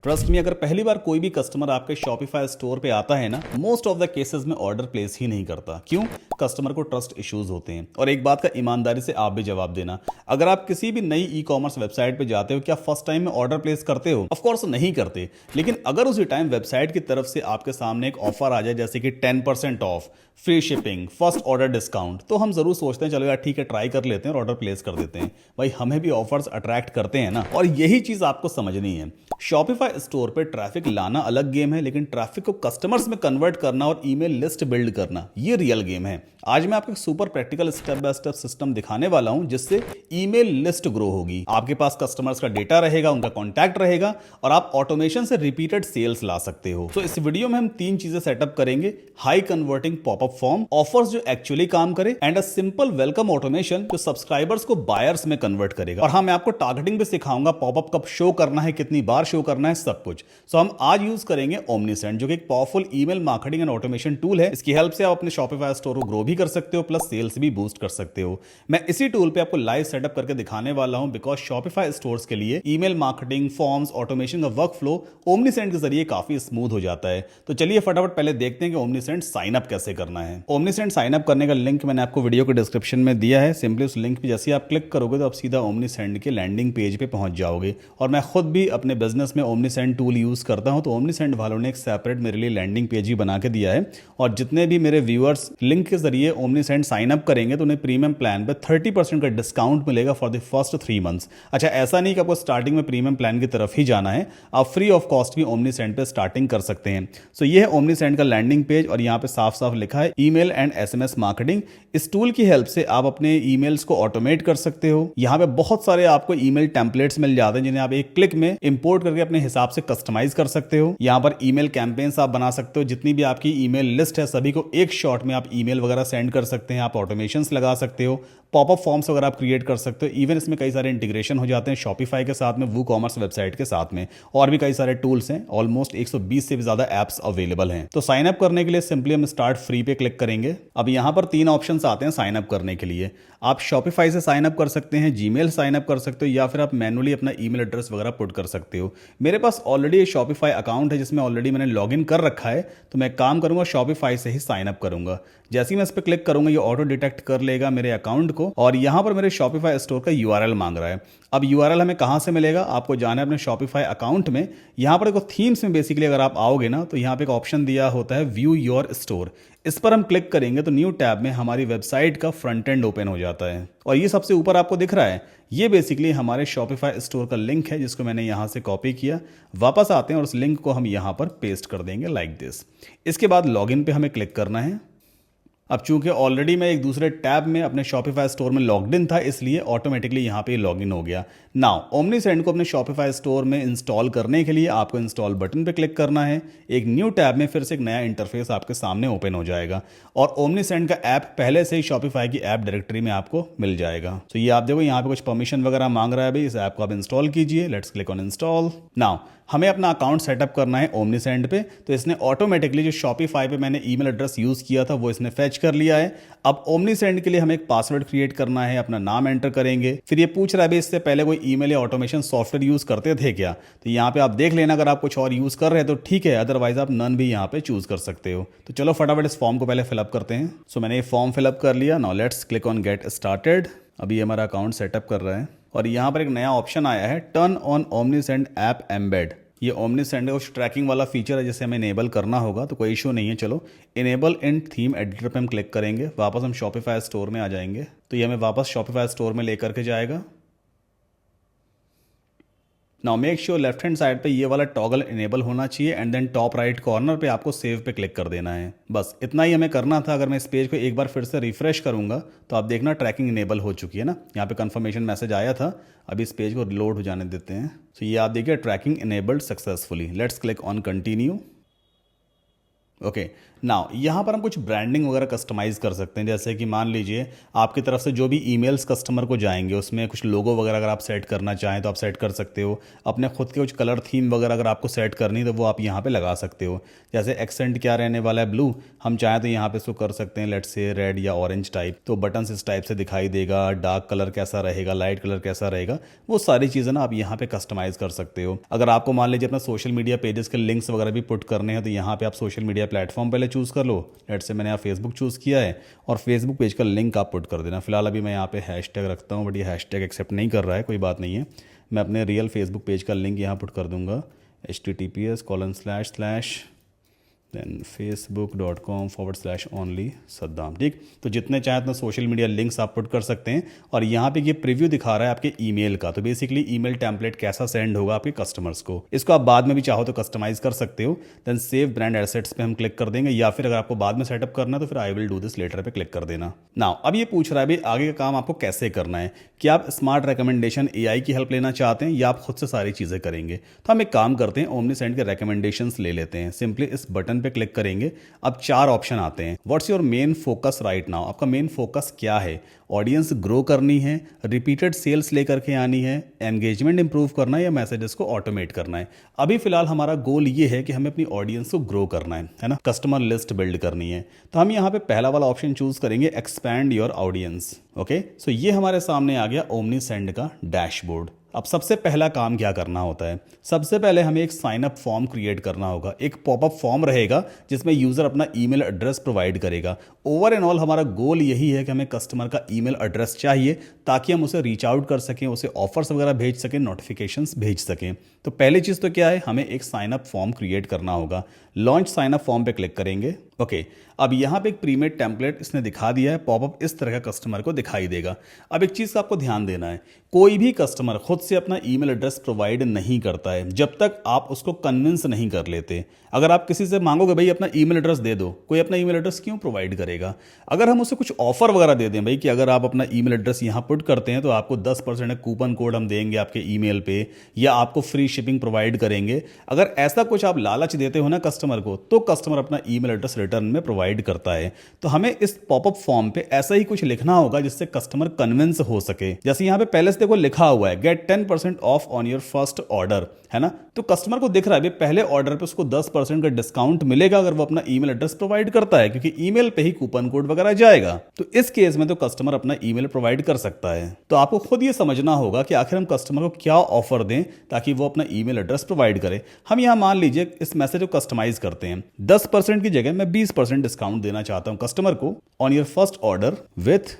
Trust में अगर पहली बार कोई भी कस्टमर आपके शॉपिफाई स्टोर पे आता है ना, मोस्ट ऑफ द केसेस में ऑर्डर प्लेस ही नहीं करता। क्यों? कस्टमर को ट्रस्ट इश्यूज होते हैं। और एक बात का ईमानदारी से आप भी जवाब देना, अगर आप किसी भी नई ई कॉमर्स वेबसाइट पे जाते हो, क्या फर्स्ट टाइम में ऑर्डर प्लेस करते हो? ऑफ कोर्स नहीं करते। लेकिन अगर उसी टाइम वेबसाइट की तरफ से आपके सामने एक ऑफर आ जाए, जैसे कि 10% of, free shipping, first order discount, तो हम जरूर सोचते हैं चलो यार ठीक है, ट्राई कर लेते हैं और ऑर्डर प्लेस कर देते हैं। भाई हमें भी ऑफर्स अट्रैक्ट करते हैं ना। और यही चीज आपको समझनी है। शॉपिफाई स्टोर पे ट्रैफिक लाना अलग गेम है, लेकिन ट्रैफिक को कस्टमर्स में कन्वर्ट करना और ईमेल लिस्ट बिल्ड करना ये रियल गेम है। आज मैं आपको एक super practical step by step system दिखाने वाला हूं, जिससे ईमेल लिस्ट ग्रो होगी। आपके पास कस्टमर्स का डेटा रहेगा, उनका कॉन्टैक्ट रहेगा और आप ऑटोमेशन से रिपीटेड सेल्स ला सकते हो। तो इस वीडियो में हम 3 चीजें सेटअप करेंगे: high converting popup form, offers जो एक्चुअली काम करे, and a simple welcome automation जो सब्सक्राइबर्स को बायर्स में कन्वर्ट करेगा। और हाँ, मैं आपको टारगेटिंग भी सिखाऊंगा, पॉपअप कब शो करना है, कितनी बार शो करना है, सब कुछ। सो हम आज यूज करेंगे ओमनीसेंड, जो कि एक powerful email marketing and automation tool है। इसकी हेल्प से आप अपने शॉपिफाई स्टोर को ग्रो भी कर सकते हो, प्लस सेल्स भी बूस्ट कर सकते हो। मैं इसी टूल पे आपको लाइव सेटअप करके दिखाने वाला हूं, बिकॉज शॉपिफाई स्टोर्स के लिए ईमेल मार्केटिंग, फॉर्म्स, ऑटोमेशन का वर्क फ्लो ओमनीसेंड के जरिए काफी स्मूथ हो जाता है। तो चलिए फटाफट पहले देखते हैं कि ओमनीसेंड साइन अप कैसे करना है। ओमनीसेंड साइन अप करने का लिंक मैंने आपको वीडियो के डिस्क्रिप्शन में दिया है। सिंपली उस लिंक पे जैसे आप क्लिक करोगे तो आप सीधा ओमनीसेंड के लैंडिंग पेज पे पहुंच जाओगे। और मैं खुद भी अपने बिजनेस में ओमनीसेंड टूल यूज करता हूं, तो ओमनीसेंड वालों ने एक सेपरेट मेरे लिए लैंडिंग पेज ही बना के दिया है। और जितने भी मेरे व्यूअर्स लिंक के जरिए ओमनीसेंड साइन अप करेंगे तो उन्हें प्रीमियम प्लान पे 30% का डिस्काउंट मिलेगा फॉर द फर्स्ट 3 मंथ्स। अच्छा, ऐसा नहीं कि आपको स्टार्टिंग में प्रीमियम प्लान की तरफ ही जाना है, आप फ्री ऑफ कॉस्ट भी ओमनीसेंड पे स्टार्टिंग कर सकते हैं। सो ये है ओमनीसेंड का लैंडिंग पेज और यहाँ पे साफ साफ लिखा है ईमेल एंड एसएमएस मार्केटिंग। इस टूल की हेल्प से आप अपने ईमेल्स को ऑटोमेट कर सकते हो। यहाँ पे बहुत सारे आपको ईमेल टेम्पलेट्स मिल जाते हैं, जिन्हें आप एक क्लिक में इंपोर्ट करके अपने हिसाब से कस्टमाइज कर सकते हो। यहाँ पर ईमेल कैंपेन्स आप बना सकते हो, जितनी भी आपकी ईमेल लिस्ट है सभी को एक शॉट में आप ईमेल वगैरह सेंड कर सकते हैं। आप ऑटोमेशंस लगा सकते हो, पॉपअप फॉर्म्स वगैरह आप क्रिएट कर सकते हो। इवन इसमें कई सारे इंटीग्रेशन हो जाते हैं शॉपिफाई के साथ में, वू कॉमर्स वेबसाइट के साथ में, और भी कई सारे टूल्स हैं। ऑलमोस्ट 120 से भी ज्यादा एप्स अवेलेबल हैं। तो साइन अप करने के लिए सिंपली हम स्टार्ट फ्री पे क्लिक करेंगे। अब यहाँ पर 3 ऑप्शंस आते हैं साइन अप करने के लिए। आप शॉपिफाई से साइन अप कर सकते हैं, जीमेल साइन अप कर सकते हो, या फिर आप मैनुअली अपना ईमेल एड्रेस वगैरह पुट कर सकते हो। मेरे पास ऑलरेडी शॉपिफाई अकाउंट है जिसमें ऑलरेडी मैंने लॉगिन कर रखा है, तो मैं काम करूंगा शॉपिफाई से ही साइन अप करूंगा। जैसे ही मैं इस पर क्लिक करूंगा ये ऑटो डिटेक्ट कर लेगा मेरे अकाउंट को, और यहां पर मेरे शॉपिफाई स्टोर का यूआरएल मांग रहा है। अब यूआरएल हमें कहां से मिलेगा? आपको जाना है अपने शॉपिफाई अकाउंट में। यहां पर देखो थीम्स में बेसिकली अगर आप आओगे ना, तो यहां पे एक ऑप्शन दिया होता है व्यू योर स्टोर। इस पर हम क्लिक करेंगे तो न्यू टैब में हमारी वेबसाइट का फ्रंट एंड ओपन हो जाता है। और ये सबसे ऊपर आपको दिख रहा है, ये बेसिकली हमारे शॉपिफाई स्टोर का लिंक है, जिसको मैंने यहां से कॉपी किया। वापस आते हैं और उस लिंक को हम यहां पर पेस्ट कर देंगे लाइक दिस। इसके बाद लॉगिन पे हमें क्लिक करना है। अब चूंकि ऑलरेडी मैं एक दूसरे टैब में अपने शॉपिफाई स्टोर में लॉग्ड इन था, इसलिए ऑटोमेटिकली यहाँ पे लॉगिन हो गया। नाउ ओमनीसेंड को अपने शॉपिफाई स्टोर में इंस्टॉल करने के लिए आपको इंस्टॉल बटन पे क्लिक करना है। एक न्यू टैब में फिर से एक नया इंटरफेस आपके सामने ओपन हो जाएगा और ओमनीसेंड का ऐप पहले से ही शॉपिफाई की ऐप डायरेक्टरी में आपको मिल जाएगा। तो ये आप देखो यहाँ पे कुछ परमिशन वगैरह मांग रहा है, भाई इस ऐप को आप इंस्टॉल कीजिए। Let's click on install. Now हमें अपना अकाउंट सेटअप करना है ओमनीसेंड पे, तो इसने ऑटोमेटिकली जो शॉपिफाई पे मैंने ईमेल एड्रेस यूज किया था वो इसने फेच कर लिया है। अब ओमनीसेंड के लिए हमें एक पासवर्ड क्रिएट करना है, अपना नाम एंटर करेंगे। फिर ये पूछ रहा है इससे पहले कोई ईमेल या ऑटोमेशन सॉफ्टवेयर यूज करते थे क्या? तो यहाँ पे आप देख लेना, अगर आप कुछ और यूज कर रहे हैं तो ठीक है, अदरवाइज आप नन भी यहाँ पे चूज कर सकते हो। तो चलो फटाफट इस फॉर्म को पहले फिलअप करते हैं। सो मैंने ये फॉर्म फिलअप कर लिया। Now let's click on get started. अभी हमारा अकाउंट सेटअप कर रहा है और यहाँ पर एक नया ऑप्शन आया है, टर्न ऑन ओमनीसेंड ऐप एम्बेड। ये ओमनीसेंड का कुछ ट्रैकिंग वाला फीचर है जिसे हमें इनेबल करना होगा, तो कोई इशू नहीं है। चलो इनेबल इन थीम एडिटर पे हम क्लिक करेंगे। वापस हम शॉपिफाई स्टोर में आ जाएंगे, तो ये हमें वापस शॉपिफाई स्टोर में लेकर के जाएगा। Now make sure left hand side पे ये वाला टॉगल इनेबल होना चाहिए and then top right corner पे आपको सेव पे क्लिक कर देना है। बस इतना ही हमें करना था। अगर मैं इस पेज को एक बार फिर से रिफ्रेश करूंगा तो आप देखना ट्रैकिंग इनेबल हो चुकी है ना। यहाँ पे कंफर्मेशन मैसेज आया था, अभी इस पेज को लोड हो जाने देते हैं। तो ये आप देखिए tracking enabled successfully. Let's click on continue. Okay now यहाँ पर हम कुछ ब्रांडिंग वगैरह कस्टमाइज़ कर सकते हैं, जैसे कि मान लीजिए आपकी तरफ से जो भी ईमेल्स कस्टमर को जाएंगे उसमें कुछ लोगो वगैरह अगर आप सेट करना चाहें तो आप सेट कर सकते हो। अपने खुद के कुछ कलर थीम वगैरह अगर आपको सेट करनी है तो वो आप यहाँ पे लगा सकते हो। जैसे एक्सेंट क्या रहने वाला है, ब्लू, हम चाहें तो यहाँ पे इसको कर सकते हैं लेट्स से रेड या ऑरेंज टाइप, तो बटन्स इस टाइप से दिखाई देगा। डार्क कलर कैसा रहेगा, लाइट कलर कैसा रहेगा, वो सारी चीज़ें ना आप यहाँ पे कस्टमाइज़ कर सकते हो। अगर आपको मान लीजिए अपना सोशल मीडिया पेजेस के लिंक्स वगैरह भी पुट करने हैं तो यहाँ पे आप सोशल मीडिया प्लेटफॉर्म पहले चूज़ कर लो। लेट्स से मैंने यहाँ फेसबुक चूज़ किया है और फेसबुक पेज का लिंक आप पुट कर देना। फिलहाल अभी मैं यहाँ पे हैशटैग रखता हूँ, बट ये हैशटैग एक्सेप्ट नहीं कर रहा है, कोई बात नहीं है। मैं अपने रियल फेसबुक पेज का लिंक यहाँ पुट कर दूंगा, https:// देन facebook.com/only सद्दाम। ठीक, तो जितने चाहे उतना सोशल मीडिया लिंक्स आप पुट कर सकते हैं। और यहाँ पे ये प्रीव्यू दिखा रहा है आपके ईमेल का, तो बेसिकली ईमेल टेम्पलेट कैसा सेंड होगा आपके कस्टमर्स को। इसको आप बाद में भी चाहो तो कस्टमाइज कर सकते हो। देन सेव ब्रांड एसेट्स पे हम क्लिक कर देंगे, या फिर अगर आपको बाद में सेटअप करना है तो फिर I will do this later पे क्लिक कर देना। नाउ अब ये पूछ रहा है भाई आगे का काम आपको कैसे करना है, कि आप स्मार्ट रिकमेंडेशन AI की हेल्प लेना चाहते हैं या आप खुद से सारी चीज़ें करेंगे। तो हम एक काम करते हैं, ओमनीसेंड के रिकमेंडेशंस ले लेते हैं। सिंपली इस बटन पे क्लिक करेंगे, अब 4 ऑप्शन आते हैं। What's your main focus right now, आपका मेन फोकस क्या है? ऑडियंस ग्रो करनी है, रिपीटेड सेल्स लेकर के आनी है, एंगेजमेंट इंप्रूव करना है, या मैसेजेस को ऑटोमेट करना है। अभी फिलहाल हमारा गोल ये है कि हमें अपनी ऑडियंस को ग्रो करना है ना, कस्टमर लिस्ट बिल्ड करनी है। तो हम यहाँ पे पहला वाला ऑप्शन चूज करेंगे, एक्सपैंड योर ऑडियंस। ओके, सो ये हमारे सामने आ गया ओमनीसेंड का डैशबोर्ड। अब सबसे पहला काम क्या करना होता है, सबसे पहले हमें एक साइन अप फॉर्म क्रिएट करना होगा। एक पॉपअप फॉर्म रहेगा जिसमें यूज़र अपना ईमेल एड्रेस प्रोवाइड करेगा। ओवर एंड ऑल हमारा गोल यही है कि हमें कस्टमर का ईमेल एड्रेस चाहिए ताकि हम उसे रीच आउट कर सकें, उसे ऑफर्स वगैरह भेज सकें, नोटिफिकेशंस भेज सकें। तो पहली चीज़ तो क्या है, हमें एक साइन अप फॉर्म क्रिएट करना होगा। लॉन्च साइन अप फॉर्म पे क्लिक करेंगे। ओके, अब यहाँ पे एक प्रीमेड टेम्पलेट इसने दिखा दिया है, पॉपअप इस तरह का कस्टमर को दिखाई देगा। अब एक चीज़ का आपको ध्यान देना है, कोई भी कस्टमर खुद से अपना ईमेल एड्रेस प्रोवाइड नहीं करता है जब तक आप उसको कन्विंस नहीं कर लेते। अगर आप किसी से मांगोगे भाई अपना ईमेल एड्रेस दे दो, कोई अपना ईमेल एड्रेस क्यों प्रोवाइड करेगा? अगर हम उसे कुछ ऑफर वगैरह दे दें भाई कि अगर आप अपना ईमेल एड्रेस यहाँ पुट करते हैं तो आपको 10% कूपन कोड हम देंगे आपके ईमेल पे, या आपको फ्री शिपिंग प्रोवाइड करेंगे, अगर ऐसा कुछ आप लालच देते हो ना कस्टमर को, तो कस्टमर अपना ईमेल एड्रेस रिटर्न में प्रोवाइड करता है। तो हमें इस पॉपअप फॉर्म पे ऐसा ही कुछ लिखना होगा जिससे कस्टमर कन्विंस हो सके। जैसे यहाँ पे पहले से देखो लिखा हुआ है, get 10% off on your first order, है ना। तो कस्टमर को दिख रहा है पहले ऑर्डर पे उसको 10% का डिस्काउंट मिलेगा अगर वो अपना ईमेल एड्रेस प्रोवाइड करता है, क्योंकि ईमेल पे ही कूपन कोड वगैरह जाएगा। तो इस केस में तो कस्टमर अपना ईमेल प्रोवाइड कर सकता है। तो आपको खुद ये समझना होगा कि आखिर हम कस्टमर को क्या ऑफर दें ताकि वो अपना ईमेल एड्रेस प्रोवाइड करे। हम यहाँ मान लीजिए इस मैसेज को कस्टमाइज करते हैं, 10% की जगह मैं 20% डिस्काउंट देना चाहता हूं कस्टमर को on your first order with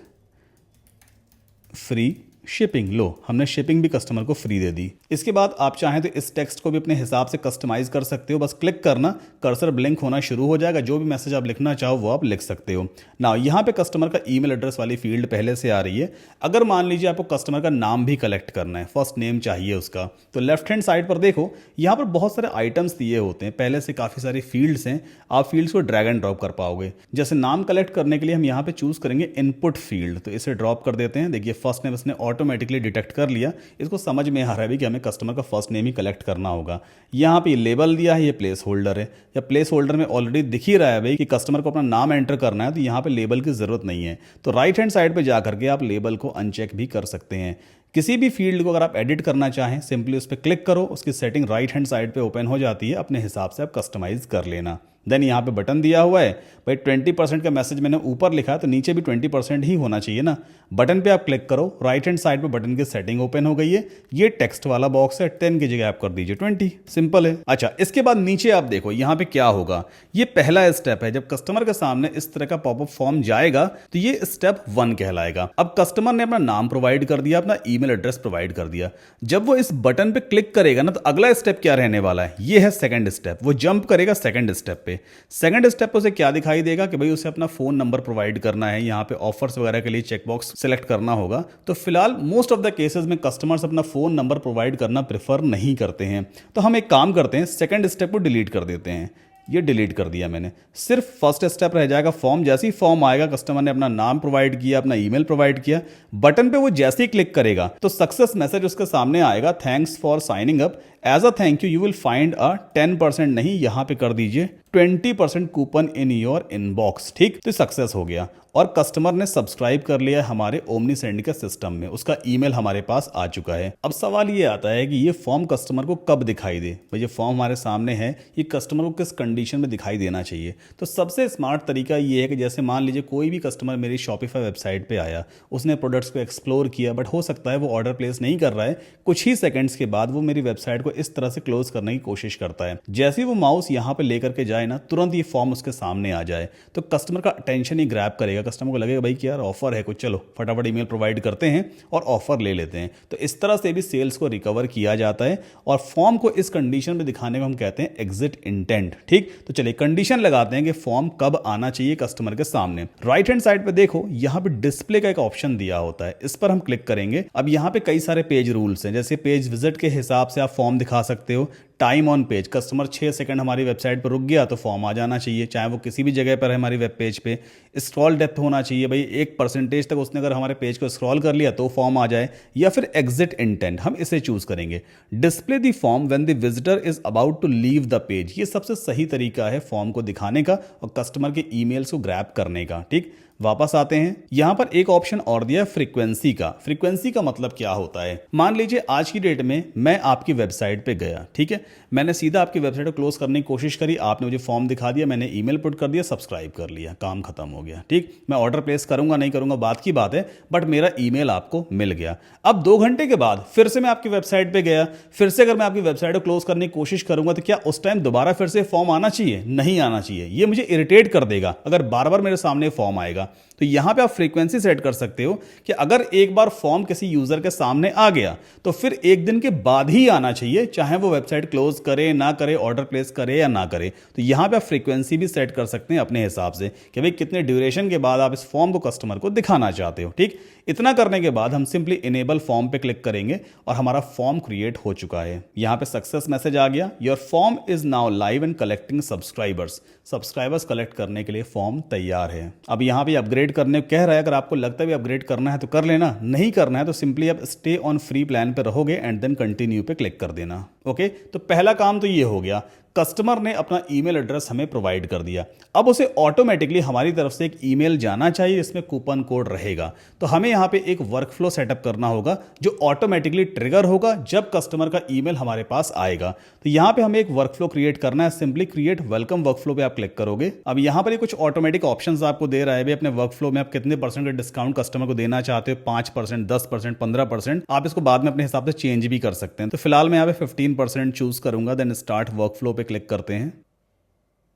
free shipping. लो, हमने शिपिंग भी कस्टमर को फ्री दे दी। इसके बाद आप चाहें तो इस टेक्स्ट को भी अपने हिसाब से कस्टमाइज कर सकते हो। बस क्लिक करना, कर्सर ब्लिंक होना शुरू हो जाएगा, जो भी मैसेज आप लिखना चाहो वो आप लिख सकते हो। ना यहाँ पे कस्टमर का ईमेल एड्रेस वाली फील्ड पहले से आ रही है। अगर मान लीजिए आपको कस्टमर का नाम भी कलेक्ट करना है, फर्स्ट नेम चाहिए उसका, तो लेफ्ट हैंड साइड पर देखो यहाँ पर बहुत सारे आइटम्स दिए होते हैं, पहले से काफ़ी सारी फील्ड्स हैं। आप फील्ड्स को ड्रैग एंड ड्रॉप कर पाओगे। जैसे नाम कलेक्ट करने के लिए हम यहाँ पे चूज करेंगे इनपुट फील्ड, तो इसे ड्रॉप कर देते हैं। देखिए फर्स्ट नेम इसने ऑटोमेटिकली डिटेक्ट कर लिया। इसको समझ में आ रहा है कि हमें कस्टमर का फर्स्ट नेम ही कलेक्ट करना होगा। यहाँ पे लेबल दिया है, ये प्लेस होल्डर है, या प्लेस होल्डर में ऑलरेडी दिख ही रहा है भाई कि कस्टमर को अपना नाम एंटर करना है, तो यहाँ पे लेबल की जरूरत नहीं है। तो राइट हैंड साइड पे जाकर के आप लेबल को अनचेक भी कर सकते हैं। किसी भी फील्ड को अगर आप एडिट करना चाहें, सिंपली उस पर क्लिक करो, उसकी सेटिंग राइट हैंड साइड पे ओपन हो जाती है, अपने हिसाब से आप कस्टमाइज कर लेना। देन यहाँ पे बटन दिया हुआ है भाई 20% का मैसेज मैंने ऊपर लिखा है तो नीचे भी 20% ही होना चाहिए ना। बटन पे आप क्लिक करो, राइट हैंड साइड पे बटन की सेटिंग ओपन हो गई है। ये टेक्स्ट वाला बॉक्स है, 10 की जगह आप कर दीजिए 20, सिंपल है। अच्छा, इसके बाद नीचे आप देखो यहाँ पे क्या होगा। ये पहला स्टेप है, जब कस्टमर के सामने इस तरह का पॉपअप फॉर्म जाएगा तो ये स्टेप 1 कहलाएगा। अब कस्टमर ने अपना नाम प्रोवाइड कर दिया, अपना ईमेल एड्रेस प्रोवाइड कर दिया। जब वो इस बटन पे क्लिक करेगा ना, तो अगला स्टेप क्या रहने वाला है, ये है सेकंड स्टेप। वो जंप करेगा सेकंड स्टेप पे। सेकंड स्टेप पे उसे क्या दिखाई देगा कि भाई उसे अपना फोन नंबर प्रोवाइड करना है, यहाँ पे ऑफर्स वगैरह के लिए चेकबॉक्स सिलेक्ट करना होगा। तो फिलहाल मोस्ट ऑफ द केसेस में कस्टमर्स अपना फोन नंबर प्रोवाइड करना प्रेफर नहीं करते हैं। तो हम एक काम करते हैं, सेकंड स्टेप को डिलीट कर देते हैं। ये डिलीट कर दिया मैंने, सिर्फ फर्स्ट स्टेप रह जाएगा फॉर्म। जैसे ही फॉर्म आएगा, कस्टमर ने अपना नाम प्रोवाइड किया, अपना ईमेल प्रोवाइड किया, बटन पे वो जैसे ही क्लिक करेगा तो सक्सेस मैसेज उसके सामने आएगा, thanks for signing up, as a thank you you will find a 10%, नहीं यहाँ पे कर दीजिए 20% कूपन इन योर इनबॉक्स। ठीक, तो सक्सेस हो गया और कस्टमर ने सब्सक्राइब कर लिया हमारे ओमनी सेंड के सिस्टम में, उसका ईमेल हमारे पास आ चुका है। अब सवाल ये आता है कि ये फॉर्म कस्टमर को कब दिखाई दे। भाई ये फॉर्म हमारे सामने है, ये कस्टमर को किस कंडीशन में दिखाई देना चाहिए। तो सबसे स्मार्ट तरीका ये है कि जैसे मान लीजिए कोई भी कस्टमर मेरी शॉपिफाई वेबसाइट पे आया, उसने प्रोडक्ट्स को एक्सप्लोर किया, बट हो सकता है वो ऑर्डर प्लेस नहीं कर रहा है, कुछ ही सेकंड्स के बाद वो मेरी वेबसाइट को इस तरह से क्लोज करने की कोशिश करता है। जैसे ही वो माउस यहाँ पे लेकर के जाए ना, तुरंत ये फॉर्म उसके सामने आ जाए तो कस्टमर का अटेंशन ही ग्रैब करेगा। कस्टमर को लगेगा भाई कि यार ऑफर है कुछ, चलो फटाफट ईमेल प्रोवाइड करते हैं और ऑफर ले लेते हैं। तो इस तरह से भी सेल्स को रिकवर किया जाता है और फॉर्म को इस कंडीशन में दिखाने को हम कहते हैं एग्जिट इंटेंट। ठीक, तो चलिए कंडीशन लगाते हैं कि फॉर्म कब आना चाहिए कस्टमर के सामने। राइट हैंड साइड पे देखो, यहां पे डिस्प्ले का एक ऑप्शन दिया होता है, इस पर हम क्लिक करेंगे। अब यहां पे कई सारे पेज रूल्स हैं, जैसे पेज विजिट के हिसाब से आप फॉर्म दिखा सकते हो। Time on page, customer 6 second हमारी वेबसाइट पर रुक गया तो फॉर्म आ जाना चाहिए, चाहे वो किसी भी जगह पर है हमारी वेब पेज पे। स्क्रॉल डेप्थ होना चाहिए, भाई 1% तक उसने अगर हमारे पेज को स्क्रॉल कर लिया तो फॉर्म आ जाए। या फिर एग्जिट इंटेंट, हम इसे चूज करेंगे। Display the form when the visitor is about to leave the page, ये सबसे सही तरीका है फॉर्म को दिखाने का और कस्टमर के ईमेल्स को ग्रैब करने का। ठीक, वापस आते हैं, यहां पर एक ऑप्शन और दिया फ्रीक्वेंसी का। फ्रीक्वेंसी का मतलब क्या होता है, मान लीजिए आज की डेट में मैं आपकी वेबसाइट पे गया, ठीक है, मैंने सीधा आपकी वेबसाइट को क्लोज करने की कोशिश करी, आपने मुझे फॉर्म दिखा दिया, मैंने ईमेल पुट कर दिया, सब्सक्राइब कर लिया, काम खत्म हो गया। ठीक, मैं ऑर्डर प्लेस करूंगा नहीं करूंगा बात की बात है, बट मेरा ईमेल आपको मिल गया। अब 2 घंटे के बाद फिर से मैं आपकी वेबसाइट पे गया, फिर से अगर मैं आपकी वेबसाइट को क्लोज करने की कोशिश करूंगा तो क्या उस टाइम दोबारा फिर से फॉर्म आना चाहिए? नहीं आना चाहिए, ये मुझे इरिटेट कर देगा अगर बार बार मेरे सामने फॉर्म आएगा। तो यहां पे आप फ्रीक्वेंसी सेट कर सकते हो कि अगर एक बार फॉर्म किसी यूजर के सामने आ गया तो फिर 1 दिन के बाद ही आना चाहिए, चाहे वो वेबसाइट क्लोज करे ना करे, ऑर्डर प्लेस करे या ना करे। तो यहां पे आप फ्रीक्वेंसी भी सेट कर सकते हैं अपने हिसाब से कि भाई कितने ड्यूरेशन के बाद आप इस फॉर्म को कस्टमर को दिखाना चाहते हो। ठीक, इतना करने के बाद हम सिंपली इनेबल फॉर्म पे क्लिक करेंगे और हमारा फॉर्म क्रिएट हो चुका है। यहां पे सक्सेस मैसेज आ गया, your form is now live and collecting subscribers. Subscribers collect करने के लिए फॉर्म तैयार है। अब यहां पे अपग्रेड करने कह रहा है, अगर आपको लगता है भी अपग्रेड करना है तो कर लेना, नहीं करना है तो सिंपली आप स्टे ऑन फ्री प्लान पे रहोगे एंड देन कंटिन्यू पे क्लिक कर देना। ओके, तो पहला काम तो ये हो गया, कस्टमर ने अपना ईमेल एड्रेस हमें प्रोवाइड कर दिया। अब उसे ऑटोमेटिकली हमारी तरफ से एक ईमेल जाना चाहिए, इसमें कूपन कोड रहेगा। तो हमें यहाँ पे एक वर्कफ्लो सेटअप करना होगा जो ऑटोमेटिकली ट्रिगर होगा जब कस्टमर का ईमेल हमारे पास आएगा। तो यहाँ पे हमें एक वर्कफ्लो क्रिएट करना है, सिंपली क्रिएट वेलकम वर्कफ्लो पे आप क्लिक करोगे। अब यहाँ पर कुछ ऑटोमेटिक ऑप्शंस आपको दे रहा है, भाई अपने वर्कफ्लो में आप कितने % का डिस्काउंट कस्टमर को देना चाहते हो, 5%, 10%, 15%। आप इसको बाद में अपने हिसाब से चेंज भी कर सकते हैं। तो फिलहाल मैं यहाँ पे 15% चूज करूंगा, देन स्टार्ट वर्कफ्लो पे क्लिक करते हैं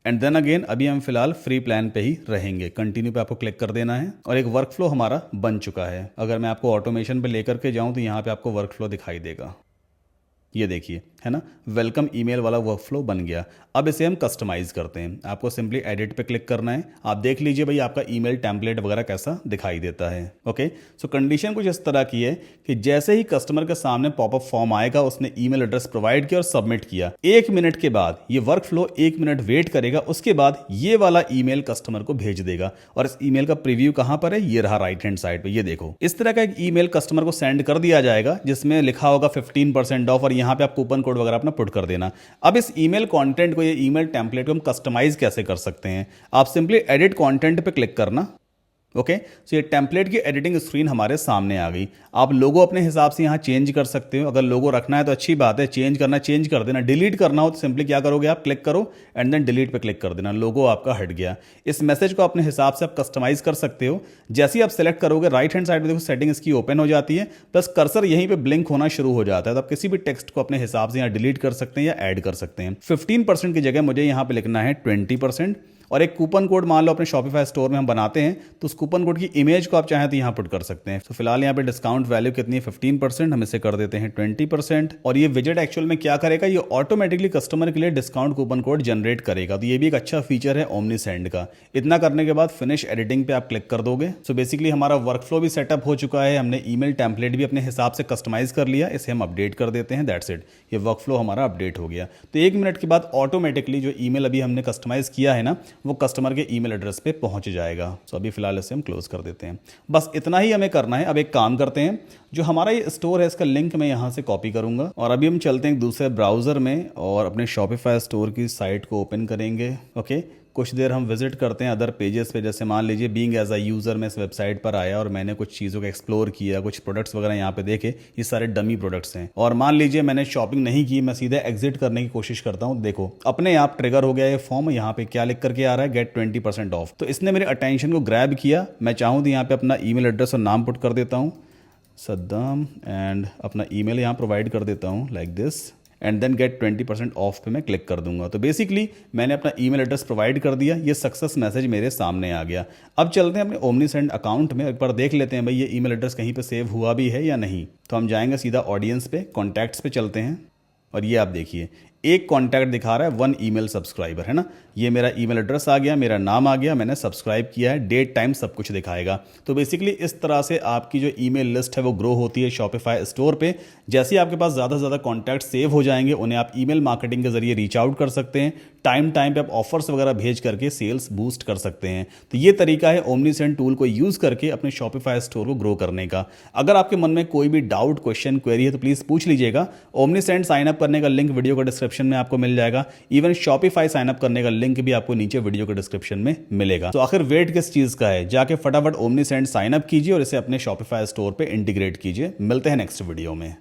एंड देन अगेन अभी हम फिलहाल फ्री प्लान पे ही रहेंगे। कंटिन्यू पे आपको क्लिक कर देना है और एक वर्कफ्लो हमारा बन चुका है। अगर मैं आपको ऑटोमेशन पे लेकर के जाऊं तो यहाँ पे आपको वर्कफ्लो दिखाई देगा, ये देखिए, है ना, वेलकम ईमेल वाला वर्कफ्लो बन गया। अब इसे हम कस्टमाइज करते हैं। आपको सिंपली एडिट पे क्लिक करना है। आप देख लीजिए भाई आपका ईमेल टेम्पलेट वगैरह कैसा दिखाई देता है। ओके, सो कंडीशन कुछ इस तरह की है कि जैसे ही कस्टमर के सामने पॉपअप फॉर्म आएगा, उसने ईमेल एड्रेस प्रोवाइड किया और सबमिट किया, 1 मिनट के बाद ये वर्कफ्लो 1 मिनट वेट करेगा, उसके बाद ये वाला ईमेल कस्टमर को भेज देगा। और इस ईमेल का प्रीव्यू कहां पर है, ये रहा राइट हैंड साइड पे, ये देखो। इस तरह का एक ईमेल कस्टमर को सेंड कर दिया जाएगा जिसमें लिखा होगा 15% ऑफ और यहां पे आप कूपन कोड वगैरह अपना पुट कर देना। अब इस ईमेल कंटेंट को, ये ईमेल टेम्पलेट को हम कस्टमाइज कैसे कर सकते हैं, आप सिंपली एडिट कंटेंट पे क्लिक करना। ओके, सो ये टेम्पलेट की एडिटिंग स्क्रीन हमारे सामने आ गई। आप लोगो अपने हिसाब से यहाँ चेंज कर सकते हो। अगर लोगो रखना है तो अच्छी बात है, चेंज करना चेंज कर देना। डिलीट करना हो तो सिंपली क्या करोगे, आप क्लिक करो एंड देन डिलीट पे क्लिक कर देना, लोगो आपका हट गया। इस मैसेज को अपने हिसाब से आप कस्टमाइज कर सकते हो। जैसे ही आप सेलेक्ट करोगे, राइट हैंड साइड में देखो सेटिंग इसकी ओपन हो जाती है, प्लस कर्सर यहीं पे ब्लिंक होना शुरू हो जाता है। तो आप किसी भी टेक्स्ट को अपने हिसाब से यहाँ डिलीट कर सकते हैं या ऐड कर सकते हैं। 15% की जगह मुझे यहाँ पे लिखना है 20%। और एक कूपन कोड मान लो अपने शॉपिफाई स्टोर में हम बनाते हैं तो उस कूपन कोड की इमेज को आप चाहें तो यहाँ पुट कर सकते हैं। तो फिलहाल यहाँ पे डिस्काउंट वैल्यू कितनी है, 15%, हम इसे कर देते हैं 20%। और ये विजेट एक्चुअल में क्या करेगा, ये ऑटोमेटिकली कस्टमर के लिए डिस्काउंट कूपन कोड जनरेट करेगा। तो ये भी एक अच्छा फीचर है ओमनी सेंड का। इतना करने के बाद फिनिश एडिटिंग पे आप क्लिक कर दोगे। सो बेसिकली हमारा वर्कफ्लो भी सेटअप हो चुका है, हमने ईमेल टेम्पलेट भी अपने हिसाब से कस्टमाइज कर लिया, इसे हम अपडेट कर देते हैं, दैट्स इट। ये वर्कफ्लो हमारा अपडेट हो गया। तो 1 मिनट के बाद ऑटोमेटिकली जो ईमेल अभी हमने कस्टमाइज किया है ना, वो कस्टमर के ईमेल एड्रेस पे पहुंच जाएगा। सो अभी फिलहाल इसे हम क्लोज कर देते हैं। बस इतना ही हमें करना है। अब एक काम करते हैं, जो हमारा ये स्टोर है इसका लिंक मैं यहाँ से कॉपी करूँगा और अभी हम चलते हैं एक दूसरे ब्राउज़र में और अपने शॉपिफाई स्टोर की साइट को ओपन करेंगे। ओके, कुछ देर हम विजिट करते हैं अदर पेजेस पे। जैसे मान लीजिए बीइंग एज अ यूज़र मैं इस वेबसाइट पर आया और मैंने कुछ चीज़ों को एक्सप्लोर किया, कुछ प्रोडक्ट्स वगैरह यहाँ पे देखे, ये सारे डमी प्रोडक्ट्स हैं। और मान लीजिए मैंने शॉपिंग नहीं की, मैं सीधे एग्जिट करने की कोशिश करता हूँ। देखो अपने आप ट्रिगर हो गया ये फॉर्म, यहाँ पे क्या लिख करके आ रहा है, गेट 20% ऑफ। तो इसने मेरे अटेंशन को ग्रैब किया। मैं चाहूँ तो यहाँ पे अपना ईमेल एड्रेस और नाम पुट कर देता हूँ, सद्दाम, एंड अपना ईमेल यहाँ प्रोवाइड कर देता हूँ like this, and then get 20% off पे मैं क्लिक कर दूंगा। तो बेसिकली मैंने अपना ईमेल एड्रेस प्रोवाइड कर दिया, ये सक्सेस मैसेज मेरे सामने आ गया। अब चलते हैं अपने ओमनीसेंड अकाउंट में, एक बार देख लेते हैं भाई ये ईमेल एड्रेस कहीं पे सेव हुआ भी है या नहीं। तो हम जाएंगे सीधा ऑडियंस पे, कॉन्टैक्ट्स पे चलते हैं और ये आप देखिए एक कॉन्टैक्ट दिखा रहा है 1 ईमेल सब्सक्राइबर, है ना। ये मेरा ईमेल एड्रेस आ गया, मेरा नाम आ गया, मैंने सब्सक्राइब किया है, डेट टाइम सब कुछ दिखाएगा। तो बेसिकली इस तरह से आपकी जो ईमेल लिस्ट है वो ग्रो होती है शॉपिफाई स्टोर पे। जैसे ही आपके पास ज़्यादा से ज़्यादा कॉन्टैक्ट सेव हो जाएंगे, उन्हें आप ईमेल मार्केटिंग के जरिए रीच आउट कर सकते हैं। टाइम पे आप ऑफर्स वगैरह भेज करके सेल्स बूस्ट कर सकते हैं। तो ये तरीका है ओमनीसेंड टूल को यूज़ करके अपने शॉपिफाई स्टोर को ग्रो करने का। अगर आपके मन में कोई भी डाउट, क्वेश्चन, क्वेरी है तो प्लीज़ पूछ लीजिएगा। ओमनीसेंड साइन अप करने का लिंक वीडियो का डिस्क्रिप्शन में आपको मिल जाएगा। इवन शॉपिफाई साइन अप करने का लिंक भी आपको नीचे वीडियो के डिस्क्रिप्शन में मिलेगा। तो आखिर वेट किस चीज़ का है, जाके फटाफट ओमनीसेंड साइन अप कीजिए और इसे अपने शॉपिफाई स्टोर पे इंटीग्रेट कीजिए। मिलते हैं नेक्स्ट वीडियो में।